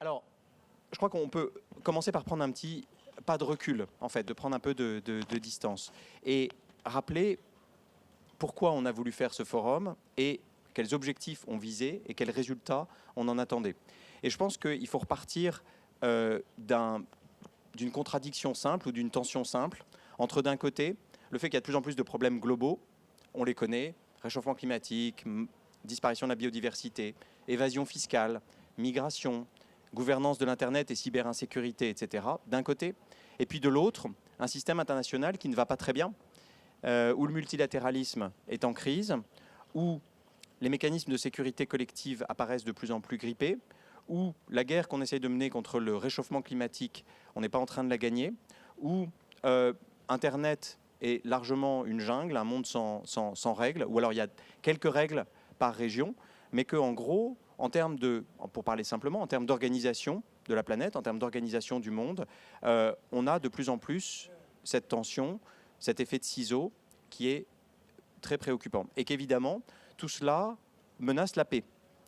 Alors, je crois qu'on peut commencer par prendre un petit pas de recul, en fait, de prendre un peu de distance et rappeler pourquoi on a voulu faire ce forum et quels objectifs on visait et quels résultats on en attendait. Et je pense qu'il faut repartir d'une contradiction simple ou d'une tension simple entre d'un côté le fait qu'il y a de plus en plus de problèmes globaux, on les connaît, réchauffement climatique, disparition de la biodiversité, évasion fiscale, migration, gouvernance de l'Internet et cyberinsécurité, etc., d'un côté, et puis de l'autre, un système international qui ne va pas très bien, où le multilatéralisme est en crise, où les mécanismes de sécurité collective apparaissent de plus en plus grippés, où la guerre qu'on essaye de mener contre le réchauffement climatique, on n'est pas en train de la gagner, où Internet est largement une jungle, un monde sans règles, ou alors il y a quelques règles par région, mais qu'en gros, pour parler simplement, en termes d'organisation de la planète, en termes d'organisation du monde, on a de plus en plus cette tension, cet effet de ciseau qui est très préoccupant. Et qu'évidemment, tout cela menace la paix.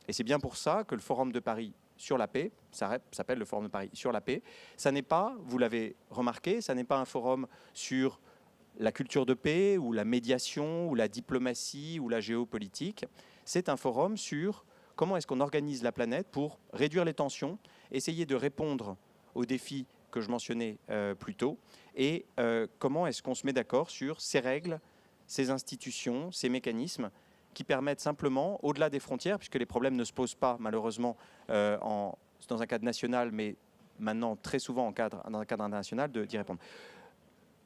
Et c'est bien pour ça que le Forum de Paris sur la paix, ça s'appelle le Forum de Paris sur la paix, ça n'est pas, vous l'avez remarqué, ça n'est pas un forum sur la culture de paix ou la médiation ou la diplomatie ou la géopolitique. C'est un forum sur comment est-ce qu'on organise la planète pour réduire les tensions, essayer de répondre aux défis que je mentionnais plus tôt, et comment est-ce qu'on se met d'accord sur ces règles, ces institutions, ces mécanismes qui permettent simplement, au-delà des frontières, puisque les problèmes ne se posent pas malheureusement dans un cadre national, mais maintenant très souvent dans un cadre international, d'y répondre.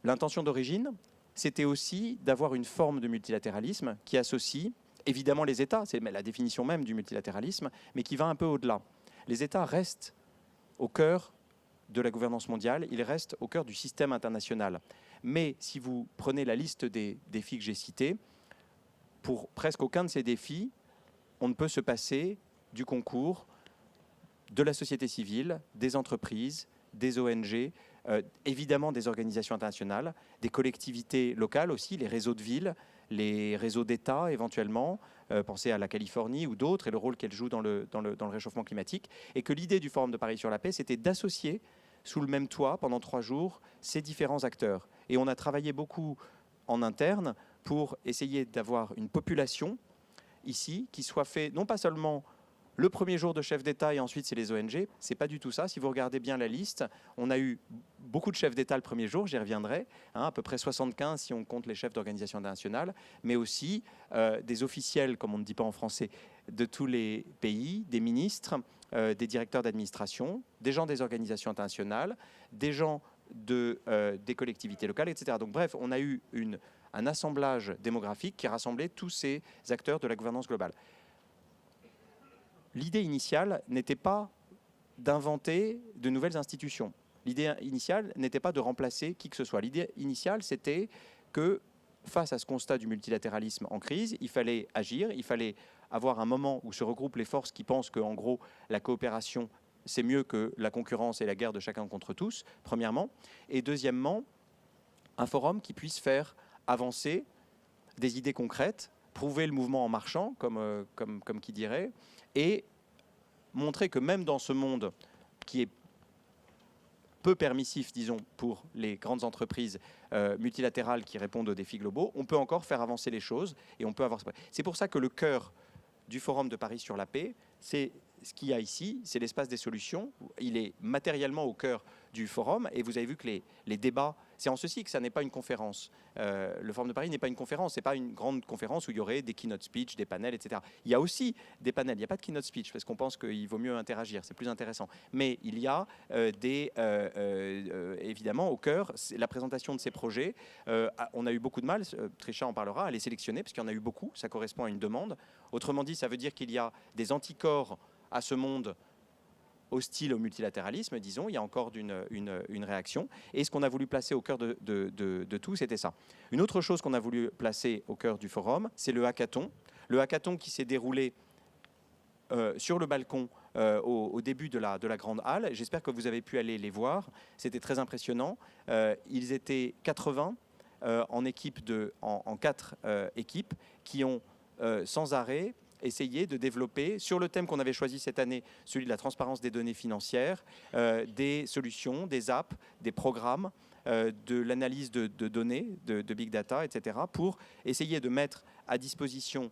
L'intention d'origine, c'était aussi d'avoir une forme de multilatéralisme qui associe évidemment les États, c'est la définition même du multilatéralisme, mais qui va un peu au-delà. Les États restent au cœur de la gouvernance mondiale, ils restent au cœur du système international. Mais si vous prenez la liste des défis que j'ai cités, pour presque aucun de ces défis, on ne peut se passer du concours de la société civile, des entreprises, des ONG, évidemment des organisations internationales, des collectivités locales aussi, les réseaux de villes, les réseaux d'État éventuellement, pensez à la Californie ou d'autres et le rôle qu'elles jouent dans le réchauffement climatique. Et que l'idée du Forum de Paris sur la paix, c'était d'associer sous le même toit pendant 3 jours ces différents acteurs. Et on a travaillé beaucoup en interne pour essayer d'avoir une population ici qui soit faite non pas seulement le premier jour de chef d'État et ensuite c'est les ONG, c'est pas du tout ça. Si vous regardez bien la liste, on a eu beaucoup de chefs d'État le premier jour, j'y reviendrai, à peu près 75 si on compte les chefs d'organisations internationales, mais aussi des officiels, comme on ne dit pas en français, de tous les pays, des ministres, des directeurs d'administration, des gens des organisations internationales, des gens des collectivités locales, etc. Donc bref, on a eu un assemblage démographique qui rassemblait tous ces acteurs de la gouvernance globale. L'idée initiale n'était pas d'inventer de nouvelles institutions. L'idée initiale n'était pas de remplacer qui que ce soit. L'idée initiale, c'était que face à ce constat du multilatéralisme en crise, il fallait agir, il fallait avoir un moment où se regroupent les forces qui pensent qu'en gros, la coopération, c'est mieux que la concurrence et la guerre de chacun contre tous, premièrement. Et deuxièmement, un forum qui puisse faire avancer des idées concrètes, prouver le mouvement en marchant, comme qui dirait, et montrer que même dans ce monde qui est peu permissif, disons, pour les grandes entreprises multilatérales qui répondent aux défis globaux, on peut encore faire avancer les choses et on peut avoir... C'est pour ça que le cœur du Forum de Paris sur la paix, c'est ce qu'il y a ici, c'est l'espace des solutions. Il est matériellement au cœur du forum et vous avez vu que les débats, c'est en ceci que ça n'est pas une conférence. Le Forum de Paris n'est pas une conférence, c'est pas une grande conférence où il y aurait des keynote speech, des panels, etc. Il y a aussi des panels, il n'y a pas de keynote speech parce qu'on pense qu'il vaut mieux interagir, c'est plus intéressant. Mais il y a évidemment au cœur la présentation de ces projets. On a eu beaucoup de mal, Trisha en parlera, à les sélectionner parce qu'il y en a eu beaucoup, ça correspond à une demande. Autrement dit, ça veut dire qu'il y a des anticorps à ce monde hostile au multilatéralisme, disons, il y a encore une réaction. Et ce qu'on a voulu placer au cœur de tout, c'était ça. Une autre chose qu'on a voulu placer au cœur du forum, c'est le hackathon. Le hackathon qui s'est déroulé sur le balcon au début de la grande halle. J'espère que vous avez pu aller les voir. C'était très impressionnant. Ils étaient 80 en 4 équipes qui ont sans arrêt essayer de développer, sur le thème qu'on avait choisi cette année, celui de la transparence des données financières, des solutions, des apps, des programmes, de l'analyse de données, de big data, etc., pour essayer de mettre à disposition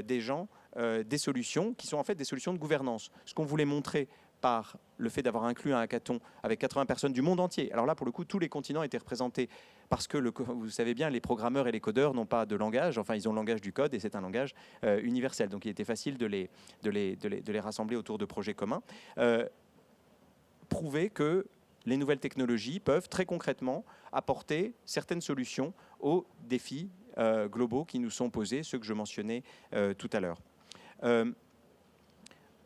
des gens des solutions qui sont en fait des solutions de gouvernance. Ce qu'on voulait montrer par le fait d'avoir inclus un hackathon avec 80 personnes du monde entier. Alors là, pour le coup, tous les continents étaient représentés parce que, vous savez bien, les programmeurs et les codeurs n'ont pas de langage. Enfin, ils ont le langage du code et c'est un langage universel. Donc, il était facile de les rassembler autour de projets communs. Prouver que les nouvelles technologies peuvent très concrètement apporter certaines solutions aux défis globaux qui nous sont posés, ceux que je mentionnais tout à l'heure.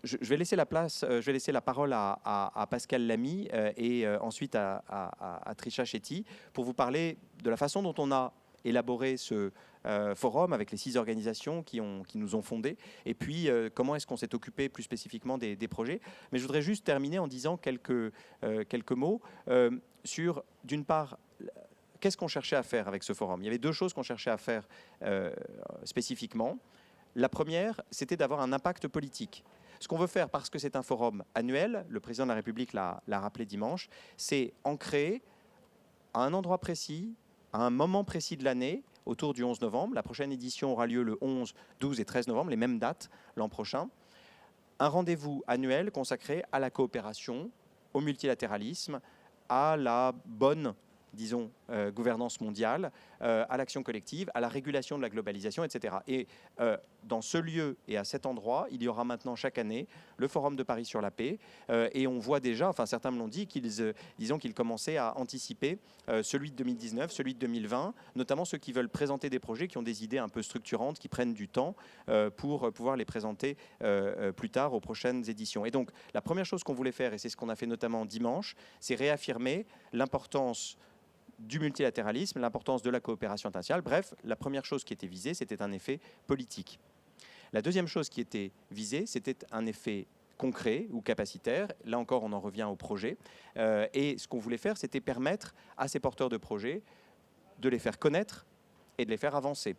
Je vais laisser la parole à Pascal Lamy et ensuite à Trisha Shetty pour vous parler de la façon dont on a élaboré ce forum avec les 6 organisations qui nous ont fondés et puis comment est-ce qu'on s'est occupé plus spécifiquement des projets. Mais je voudrais juste terminer en disant quelques mots sur, d'une part, qu'est-ce qu'on cherchait à faire avec ce forum. Il y avait 2 choses qu'on cherchait à faire spécifiquement. La première, c'était d'avoir un impact politique. Ce qu'on veut faire, parce que c'est un forum annuel, le président de la République l'a rappelé dimanche, c'est ancrer à un endroit précis, à un moment précis de l'année, autour du 11 novembre. La prochaine édition aura lieu le 11, 12 et 13 novembre, les mêmes dates l'an prochain. Un rendez-vous annuel consacré à la coopération, au multilatéralisme, à la bonne, disons, gouvernance mondiale, à l'action collective, à la régulation de la globalisation, etc. Et dans ce lieu et à cet endroit, il y aura maintenant chaque année le Forum de Paris sur la paix. Et on voit déjà, enfin certains me l'ont dit, qu'ils commençaient à anticiper celui de 2019, celui de 2020, notamment ceux qui veulent présenter des projets qui ont des idées un peu structurantes, qui prennent du temps pour pouvoir les présenter plus tard aux prochaines éditions. Et donc, la première chose qu'on voulait faire, et c'est ce qu'on a fait notamment dimanche, c'est réaffirmer l'importance du multilatéralisme, l'importance de la coopération internationale. Bref, la première chose qui était visée, c'était un effet politique. La deuxième chose qui était visée, c'était un effet concret ou capacitaire. Là encore, on en revient au projet. Et ce qu'on voulait faire, c'était permettre à ces porteurs de projets de les faire connaître et de les faire avancer.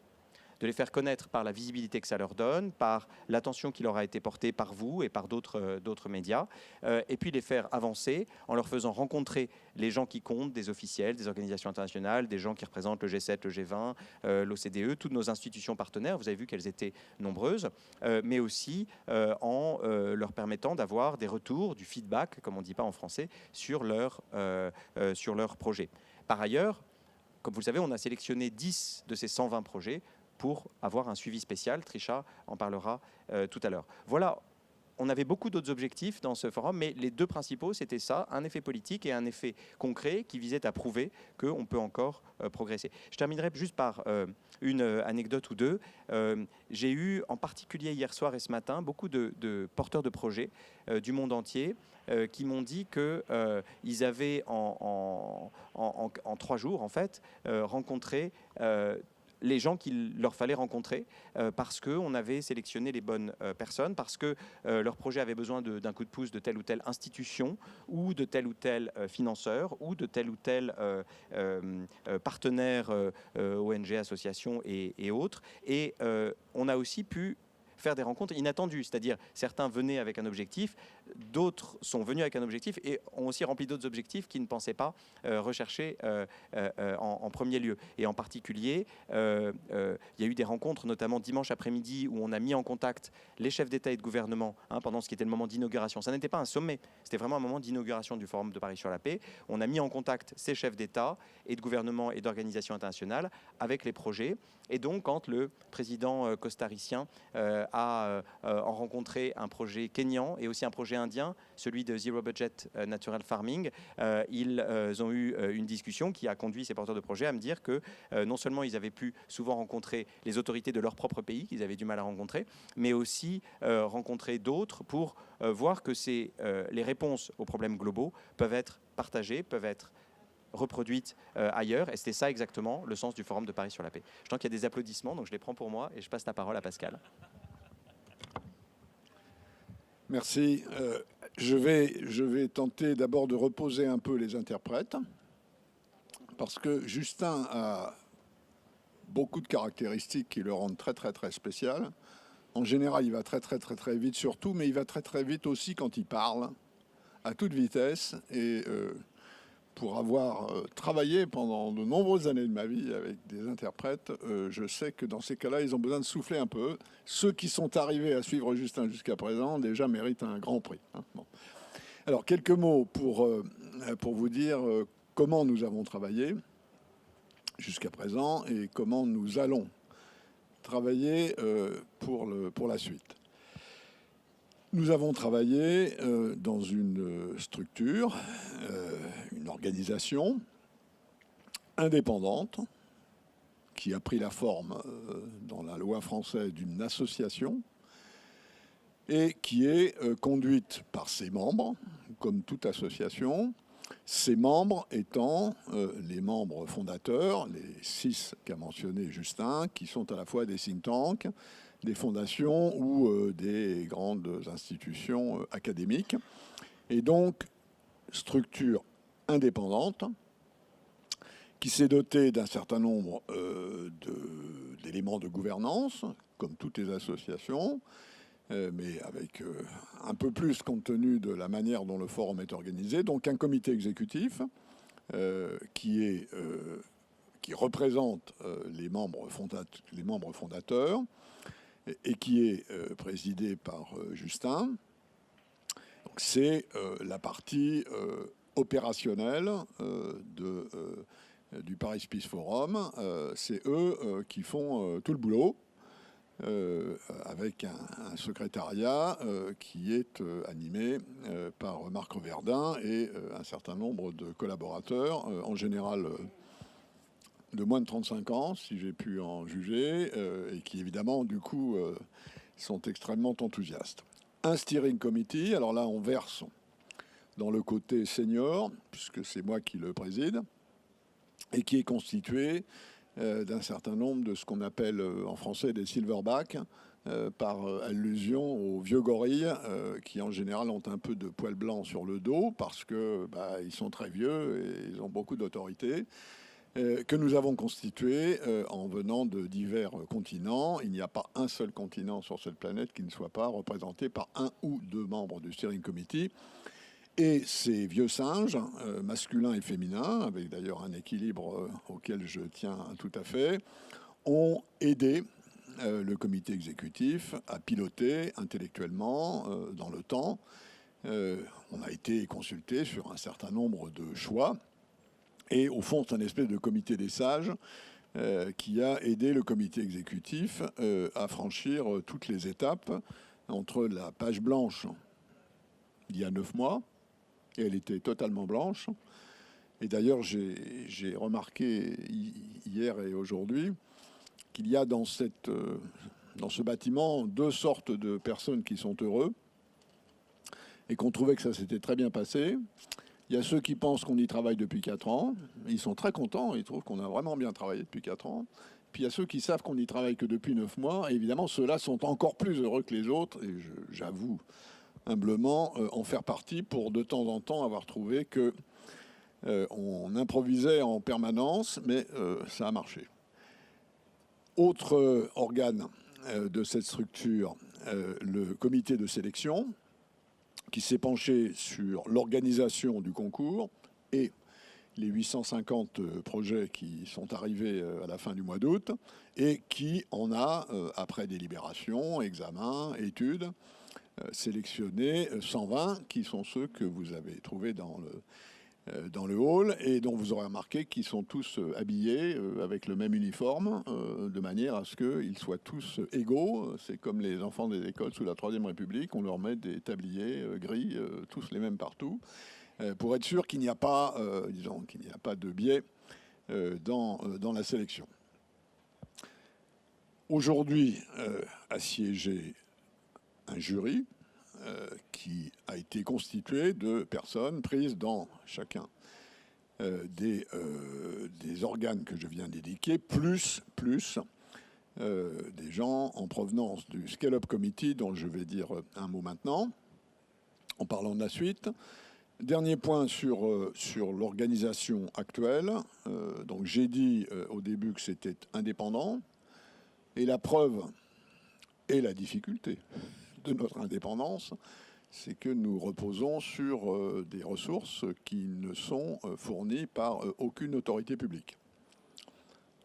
De les faire connaître par la visibilité que ça leur donne, par l'attention qui leur a été portée par vous et par d'autres médias, et puis les faire avancer en leur faisant rencontrer les gens qui comptent, des officiels, des organisations internationales, des gens qui représentent le G7, le G20, l'OCDE, toutes nos institutions partenaires, vous avez vu qu'elles étaient nombreuses, mais aussi en leur permettant d'avoir des retours, du feedback, comme on ne dit pas en français, sur leur projet. Par ailleurs, comme vous le savez, on a sélectionné 10 de ces 120 projets pour avoir un suivi spécial. Trisha en parlera tout à l'heure. Voilà, on avait beaucoup d'autres objectifs dans ce forum, mais les 2 principaux, c'était ça, un effet politique et un effet concret qui visait à prouver qu'on peut encore progresser. Je terminerai juste par une anecdote ou 2. J'ai eu, en particulier hier soir et ce matin, beaucoup de porteurs de projets du monde entier qui m'ont dit qu'ils avaient en 3 jours, en fait, rencontré les gens qu'il leur fallait rencontrer parce qu'on avait sélectionné les bonnes personnes, parce que leur projet avait besoin d'un coup de pouce de telle ou telle institution ou de tel ou tel financeur ou de tel ou tel partenaire ONG, association et autres. Et on a aussi pu faire des rencontres inattendues, c'est-à-dire certains venaient avec un objectif, d'autres sont venus avec un objectif et ont aussi rempli d'autres objectifs qu'ils ne pensaient pas rechercher en premier lieu. Et en particulier, il y a eu des rencontres, notamment dimanche après-midi, où on a mis en contact les chefs d'État et de gouvernement pendant ce qui était le moment d'inauguration. Ça n'était pas un sommet, c'était vraiment un moment d'inauguration du Forum de Paris sur la paix. On a mis en contact ces chefs d'État et de gouvernement et d'organisations internationales avec les projets. Et donc, quand le président costaricien a rencontré un projet kényan et aussi un projet indien, celui de Zero Budget Natural Farming, ils ont eu une discussion qui a conduit ces porteurs de projets à me dire que non seulement ils avaient pu souvent rencontrer les autorités de leur propre pays, qu'ils avaient du mal à rencontrer, mais aussi rencontrer d'autres pour voir que les réponses aux problèmes globaux peuvent être partagées, peuvent être reproduites ailleurs. Et c'était ça exactement le sens du Forum de Paris sur la paix. Je sens qu'il y a des applaudissements, donc je les prends pour moi et je passe la parole à Pascal. Merci. Je vais tenter d'abord de reposer un peu les interprètes, parce que Justin a beaucoup de caractéristiques qui le rendent très, très, très spécial. En général, il va très très vite surtout, mais il va très vite aussi quand il parle, à toute vitesse. Et pour avoir travaillé pendant de nombreuses années de ma vie avec des interprètes, je sais que dans ces cas-là, ils ont besoin de souffler un peu. Ceux qui sont arrivés à suivre Justin jusqu'à présent déjà méritent un grand prix. Hein. Bon. Alors, quelques mots pour vous dire comment nous avons travaillé jusqu'à présent et comment nous allons travailler pour la suite. Nous avons travaillé dans une structure, une organisation indépendante qui a pris la forme dans la loi française d'une association et qui est conduite par ses membres, comme toute association, ces membres étant les membres fondateurs, les 6 qu'a mentionné Justin, qui sont à la fois des think tanks, des fondations ou des grandes institutions académiques. Et donc, structure indépendante qui s'est dotée d'un certain nombre d'éléments de gouvernance, comme toutes les associations, mais avec un peu plus compte tenu de la manière dont le forum est organisé. Donc un comité exécutif qui représente les membres fondateurs et qui est présidé par Justin. C'est la partie opérationnelle du Paris Peace Forum. C'est eux qui font tout le boulot. Avec un secrétariat qui est animé par Marc Reverdin et un certain nombre de collaborateurs, en général de moins de 35 ans, si j'ai pu en juger, et qui évidemment, du coup, sont extrêmement enthousiastes. Un steering committee, alors là, on verse dans le côté senior, puisque c'est moi qui le préside, et qui est constitué d'un certain nombre de ce qu'on appelle en français des silverbacks, par allusion aux vieux gorilles qui en général ont un peu de poils blancs sur le dos parce que ils sont très vieux et ils ont beaucoup d'autorité, que nous avons constitué en venant de divers continents. Il n'y a pas un seul continent sur cette planète qui ne soit pas représenté par un ou 2 membres du steering committee. Et ces vieux singes, masculins et féminins, avec d'ailleurs un équilibre auquel je tiens tout à fait, ont aidé le comité exécutif à piloter intellectuellement dans le temps. On a été consulté sur un certain nombre de choix. Et au fond, c'est un espèce de comité des sages qui a aidé le comité exécutif à franchir toutes les étapes entre la page blanche il y a 9 mois, et elle était totalement blanche. Et d'ailleurs, j'ai remarqué hier et aujourd'hui qu'il y a dans ce bâtiment 2 sortes de personnes qui sont heureux et qu'on trouvait que ça s'était très bien passé. Il y a ceux qui pensent qu'on y travaille depuis 4 ans. Ils sont très contents, ils trouvent qu'on a vraiment bien travaillé depuis 4 ans. Puis il y a ceux qui savent qu'on n'y travaille que depuis 9 mois. Et évidemment, ceux-là sont encore plus heureux que les autres. Et j'avoue humblement en faire partie pour de temps en temps avoir trouvé que on improvisait en permanence, mais ça a marché. Autre organe de cette structure, le comité de sélection, qui s'est penché sur l'organisation du concours et les 850 projets qui sont arrivés à la fin du mois d'août et qui en a, après délibération, examen, études, sélectionné 120 qui sont ceux que vous avez trouvés dans le hall et dont vous aurez remarqué qu'ils sont tous habillés avec le même uniforme de manière à ce qu'ils soient tous égaux. C'est comme les enfants des écoles sous la Troisième République, on leur met des tabliers gris, tous les mêmes partout, pour être sûr qu'il n'y a pas, qu'il n'y a pas de biais dans la sélection. Aujourd'hui, a siégé un jury qui a été constitué de personnes prises dans chacun des organes que je viens d'indiquer, plus des gens en provenance du Scale-up Committee, dont je vais dire un mot maintenant, en parlant de la suite. Dernier point sur l'organisation actuelle. Donc j'ai dit au début que c'était indépendant, et la preuve Et la difficulté de notre indépendance, c'est que nous reposons sur des ressources qui ne sont fournies par aucune autorité publique.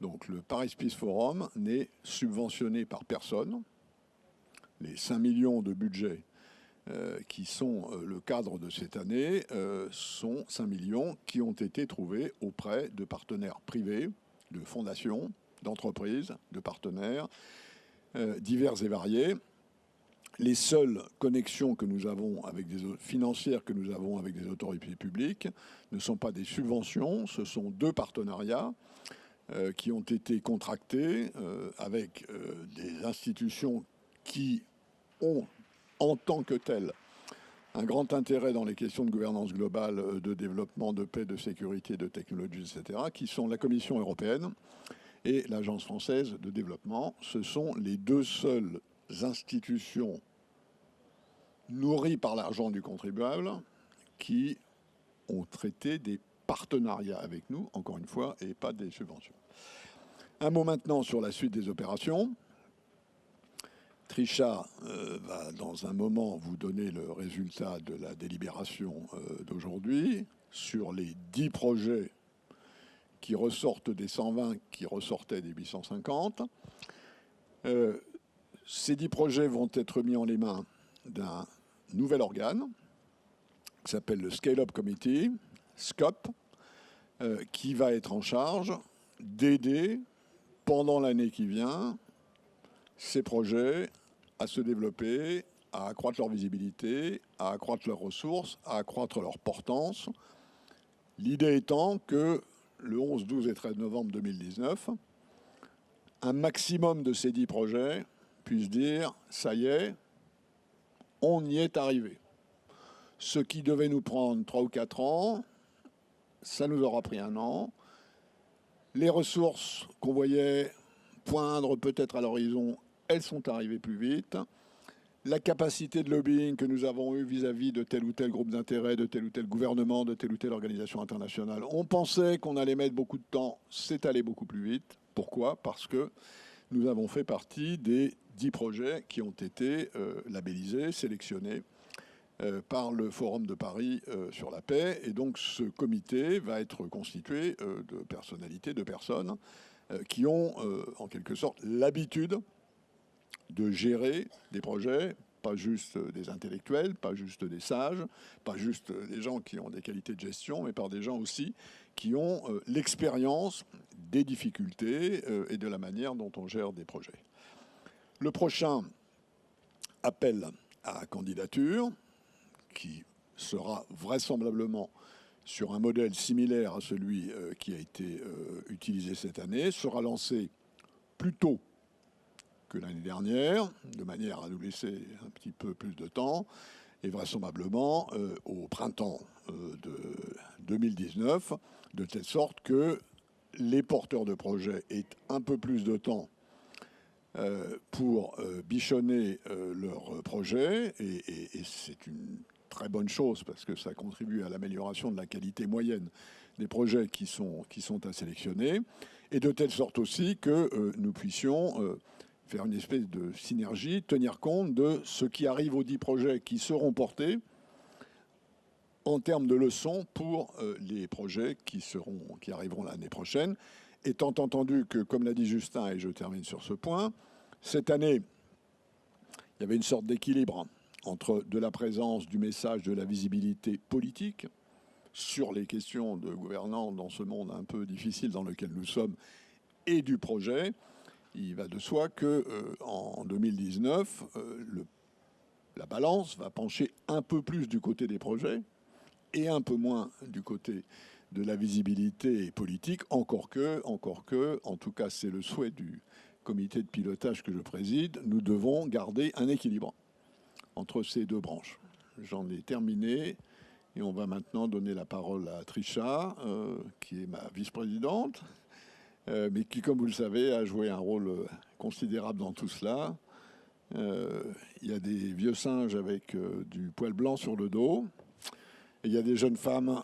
Donc le Paris Peace Forum n'est subventionné par personne. Les 5 millions de budget qui sont le cadre de cette année sont 5 millions qui ont été trouvés auprès de partenaires privés, de fondations, d'entreprises, de partenaires divers et variés. Les seules connexions que nous avons financières que nous avons avec des autorités publiques ne sont pas des subventions, ce sont 2 partenariats qui ont été contractés avec des institutions qui ont en tant que telles un grand intérêt dans les questions de gouvernance globale, de développement, de paix, de sécurité, de technologie, etc., qui sont la Commission européenne et l'Agence française de développement. Ce sont les 2 seules institutions nourries par l'argent du contribuable qui ont traité des partenariats avec nous, encore une fois, et pas des subventions. Un mot maintenant sur la suite des opérations. Trisha va dans un moment vous donner le résultat de la délibération d'aujourd'hui sur les 10 projets qui ressortent des 120 qui ressortaient des 850. Ces 10 projets vont être mis en les mains d'un nouvel organe qui s'appelle le Scale-up Committee, SCOP, qui va être en charge d'aider pendant l'année qui vient ces projets à se développer, à accroître leur visibilité, à accroître leurs ressources, à accroître leur portance. L'idée étant que le 11, 12 et 13 novembre 2019, un maximum de ces 10 projets puissent dire « ça y est, on y est arrivé ». Ce qui devait nous prendre 3 ou 4 ans, ça nous aura pris 1 an. Les ressources qu'on voyait poindre peut-être à l'horizon, elles sont arrivées plus vite. La capacité de lobbying que nous avons eue vis-à-vis de tel ou tel groupe d'intérêt, de tel ou tel gouvernement, de telle ou telle organisation internationale, on pensait qu'on allait mettre beaucoup de temps, c'est allé beaucoup plus vite. Pourquoi? Parce que nous avons fait partie des 10 projets qui ont été labellisés, sélectionnés par le Forum de Paris sur la paix. Et donc ce comité va être constitué de personnalités, de personnes qui ont en quelque sorte l'habitude de gérer des projets, pas juste des intellectuels, pas juste des sages, pas juste des gens qui ont des qualités de gestion, mais par des gens aussi qui ont l'expérience des difficultés et de la manière dont on gère des projets. Le prochain appel à candidature, qui sera vraisemblablement sur un modèle similaire à celui qui a été utilisé cette année, sera lancé plus tôt que l'année dernière, de manière à nous laisser un petit peu plus de temps, et vraisemblablement au printemps de 2019, de telle sorte que les porteurs de projets aient un peu plus de temps pour bichonner leurs projets, et c'est une très bonne chose parce que ça contribue à l'amélioration de la qualité moyenne des projets qui sont à sélectionner, et de telle sorte aussi que nous puissions faire une espèce de synergie, tenir compte de ce qui arrive aux 10 projets qui seront portés en termes de leçons pour les projets qui arriveront l'année prochaine, étant entendu que, comme l'a dit Justin, et je termine sur ce point, cette année, il y avait une sorte d'équilibre entre de la présence, du message, de la visibilité politique sur les questions de gouvernance dans ce monde un peu difficile dans lequel nous sommes, et du projet. Il va de soi qu'en 2019, la balance va pencher un peu plus du côté des projets et un peu moins du côté de la visibilité politique, encore que, en tout cas c'est le souhait du comité de pilotage que je préside, nous devons garder un équilibre entre ces 2 branches. J'en ai terminé et on va maintenant donner la parole à Trisha, qui est ma vice-présidente, mais qui, comme vous le savez, a joué un rôle considérable dans tout cela. Il y a des vieux singes avec du poil blanc sur le dos, et il y a des jeunes femmes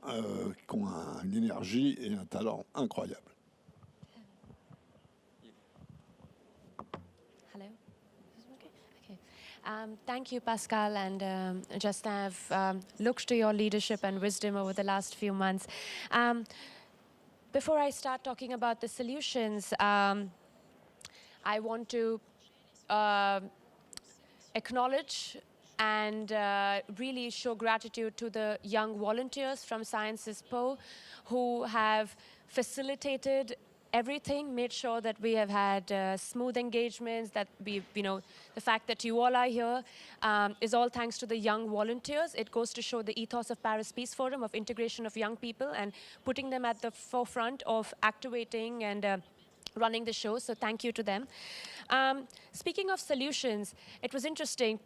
qui ont une énergie et un talent incroyables. Hello. Okay. Thank you, Pascal and Justin. I've looked to your leadership and wisdom over the last few months. Before I start talking about the solutions, I want to acknowledge and really show gratitude to the young volunteers from Sciences Po who have facilitated everything, made sure that we have had smooth engagements, that the fact that you all are here is all thanks to the young volunteers. It goes to show the ethos of Paris Peace Forum, of integration of young people and putting them at the forefront of activating and running the show, so thank you to them. Speaking of solutions, it was interesting.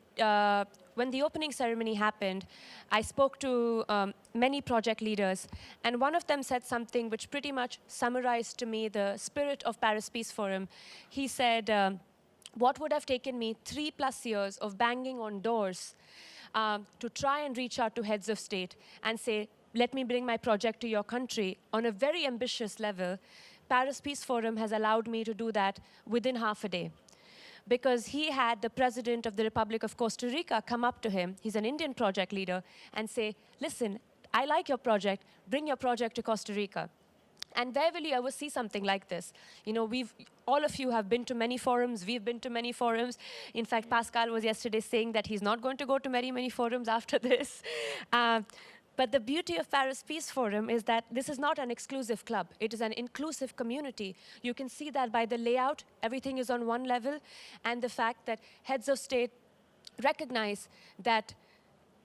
When the opening ceremony happened, I spoke to many project leaders, and one of them said something which pretty much summarized to me the spirit of Paris Peace Forum. He said, what would have taken me 3+ years of banging on doors to try and reach out to heads of state and say, let me bring my project to your country on a very ambitious level, Paris Peace Forum has allowed me to do that within half a day. Because he had the president of the Republic of Costa Rica come up to him, he's an Indian project leader, and say, listen, I like your project, bring your project to Costa Rica. And where will you ever see something like this? You know, all of you have been to many forums, we've been to many forums. In fact, Pascal was yesterday saying that he's not going to go to many forums after this. But the beauty of Paris Peace Forum is that this is not an exclusive club. It is an inclusive community. You can see that by the layout. Everything is on one level. And the fact that heads of state recognize that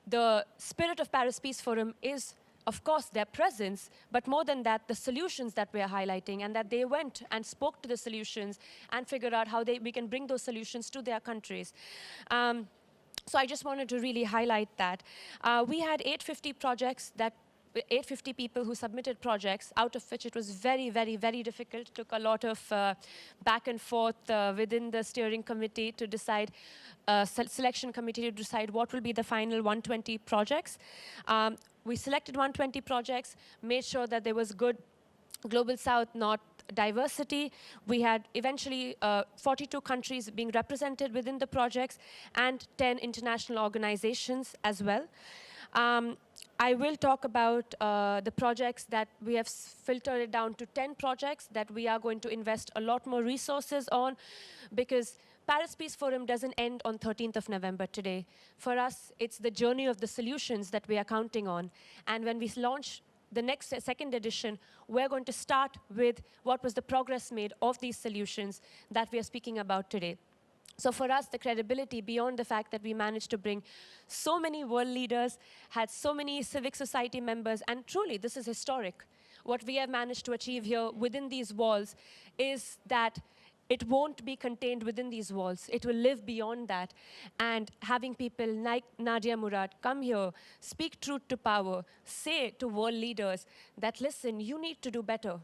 the spirit of Paris Peace Forum is, of course, their presence, but more than that, the solutions that we are highlighting, and that they went and spoke to the solutions and figured out how we can bring those solutions to their countries. So I just wanted to really highlight that. We had 850 projects, 850 people who submitted projects, out of which it was very difficult. It took a lot of back and forth within the steering committee to decide, selection committee to decide what will be the final 120 projects. We selected 120 projects, made sure that there was good Global South North diversity. We had eventually 42 countries being represented within the projects and 10 international organizations as well. I will talk about the projects that we have filtered it down to 10 projects that we are going to invest a lot more resources on, because Paris Peace Forum doesn't end on 13th of November today. For us, it's the journey of the solutions that we are counting on. And when we launch the second edition, we're going to start with what was the progress made of these solutions that we are speaking about today. So for us, the credibility, beyond the fact that we managed to bring so many world leaders, had so many civic society members, and truly, this is historic. What we have managed to achieve here within these walls is that it won't be contained within these walls. It will live beyond that. And having people like Nadia Murad come here, speak truth to power, say to world leaders that, listen, you need to do better.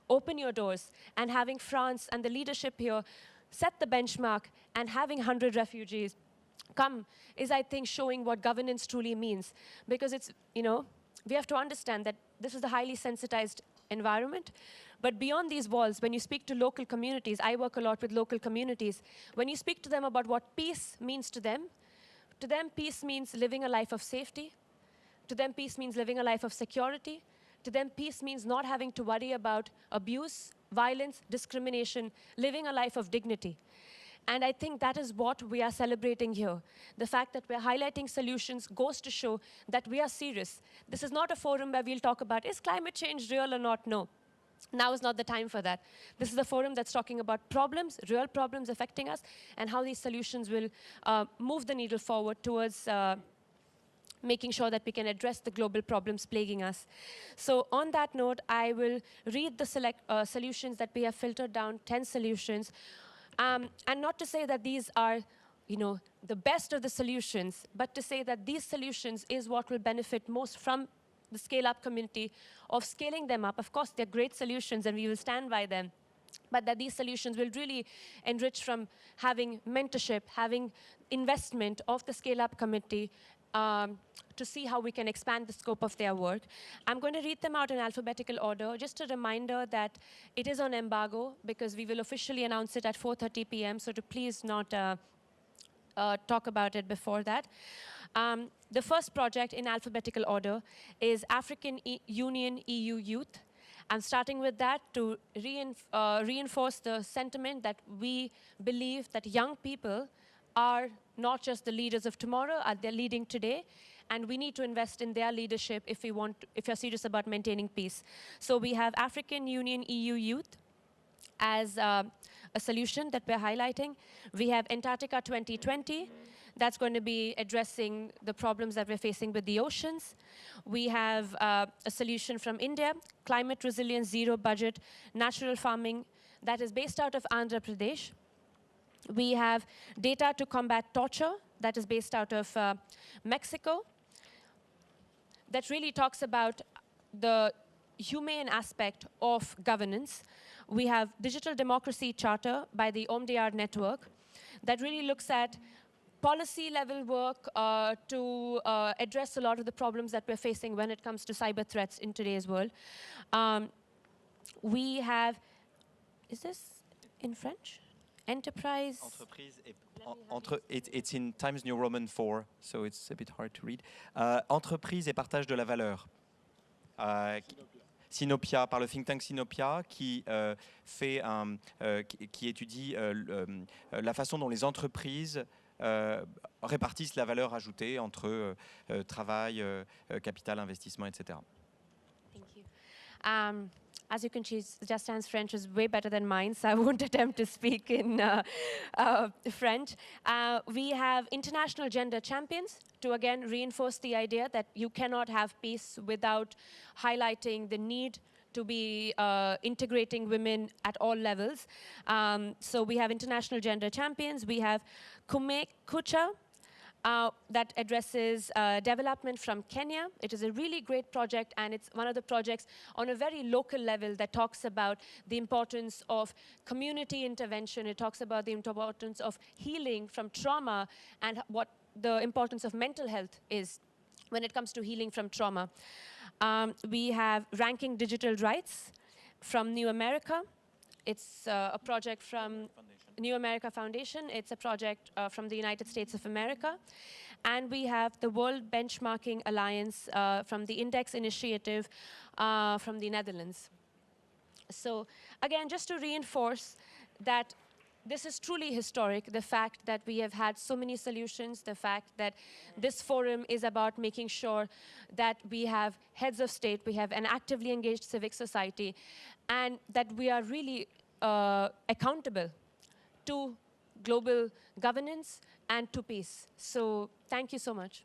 Open your doors. And having France and the leadership here set the benchmark, and having 100 refugees come is, I think, showing what governance truly means. Because it's, we have to understand that this is a highly sensitized environment. But beyond these walls, when you speak to local communities, I work a lot with local communities, when you speak to them about what peace means to them peace means living a life of safety. To them, peace means living a life of security. To them, peace means not having to worry about abuse, violence, discrimination, living a life of dignity. And I think that is what we are celebrating here. The fact that we're highlighting solutions goes to show that we are serious. This is not a forum where we'll talk about, is climate change real or not? No. Now is not the time for that. This is a forum that's talking about problems, real problems affecting us, and how these solutions will move the needle forward towards making sure that we can address the global problems plaguing us. So on that note, I will read the solutions that we have filtered down, 10 solutions. And not to say that these are, the best of the solutions, but to say that these solutions is what will benefit most from the scale-up community, of scaling them up. Of course, they're great solutions, and we will stand by them. But that these solutions will really enrich from having mentorship, having investment of the scale-up committee, to see how we can expand the scope of their work. I'm going to read them out in alphabetical order. Just a reminder that it is on embargo, because we will officially announce it at 4:30 p.m., so to please not talk about it before that. The first project in alphabetical order is African Union EU Youth. I'm starting with that to reinforce the sentiment that we believe that young people are not just the leaders of tomorrow, they're leading today, and we need to invest in their leadership if you're serious about maintaining peace. So we have African Union EU Youth as a solution that we're highlighting. We have Antarctica 2020. That's going to be addressing the problems that we're facing with the oceans. We have a solution from India, climate resilience, zero budget, natural farming, that is based out of Andhra Pradesh. We have data to combat torture, that is based out of Mexico. That really talks about the humane aspect of governance. We have Digital Democracy Charter by the OMDR Network that really looks at policy level work to address a lot of the problems that we're facing when it comes to cyber threats in today's world. We have, is this in French? Enterprise. It's in Times New Roman 4, so it's a bit hard to read. Entreprise et partage de la valeur. Sinopia, par le think tank Sinopia, qui étudie la façon dont les entreprises répartissent la valeur ajoutée entre travail, capital, investissement, etc. Thank you. As you can see, Justin's French is way better than mine, so I won't attempt to speak in French. We have international gender champions to again reinforce the idea that you cannot have peace without highlighting the need to be integrating women at all levels. So we have international gender champions. We have Kume Kucha, that addresses development from Kenya. It is a really great project, and it's one of the projects on a very local level that talks about the importance of community intervention. It talks about the importance of healing from trauma and what the importance of mental health is when it comes to healing from trauma. We have Ranking Digital Rights from New America. It's a project from New America Foundation. It's a project from the United States of America. And we have the World Benchmarking Alliance from the Index Initiative from the Netherlands. So again, just to reinforce that this is truly historic, the fact that we have had so many solutions, the fact that this forum is about making sure that we have heads of state, we have an actively engaged civic society, and that we are really accountable to global governance and to peace. So thank you so much.